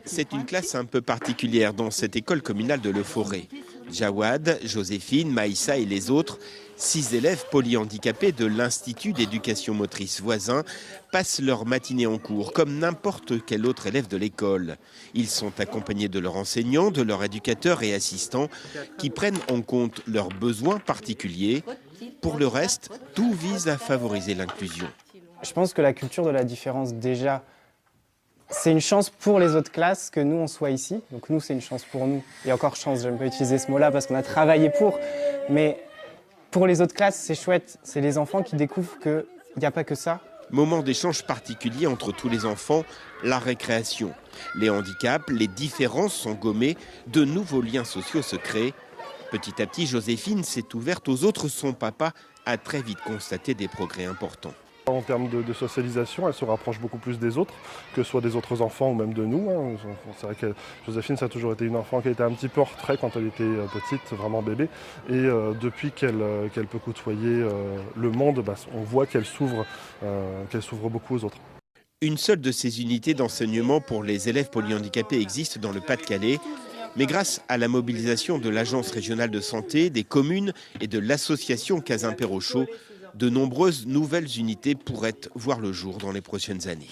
C'est une classe un peu particulière dans cette école communale de Le Forêt. Jawad, Joséphine, Maïssa et les autres, 6 élèves polyhandicapés de l'Institut d'éducation motrice voisin, passent leur matinée en cours comme n'importe quel autre élève de l'école. Ils sont accompagnés de leurs enseignants, de leurs éducateurs et assistants qui prennent en compte leurs besoins particuliers. Pour le reste, tout vise à favoriser l'inclusion. Je pense que la culture de la différence, déjà, c'est une chance pour les autres classes que nous, on soit ici. Donc nous, c'est une chance pour nous. Et encore chance, j'aime pas utiliser ce mot-là parce qu'on a travaillé pour. Mais pour les autres classes, c'est chouette. C'est les enfants qui découvrent qu'il n'y a pas que ça. Moment d'échange particulier entre tous les enfants, la récréation. Les handicaps, les différences sont gommées, de nouveaux liens sociaux se créent. Petit à petit, Joséphine s'est ouverte aux autres. Son papa a très vite constaté des progrès importants. En termes de socialisation, elle se rapproche beaucoup plus des autres, que ce soit des autres enfants ou même de nous. C'est vrai que Joséphine, ça a toujours été une enfant qui était un petit peu en retrait quand elle était petite, vraiment bébé. Et depuis qu'elle peut côtoyer le monde, on voit qu'elle s'ouvre beaucoup aux autres. Une seule de ces unités d'enseignement pour les élèves polyhandicapés existe dans le Pas-de-Calais. Mais grâce à la mobilisation de l'Agence régionale de santé, des communes et de l'association Casin Perrochot, de nombreuses nouvelles unités pourraient voir le jour dans les prochaines années.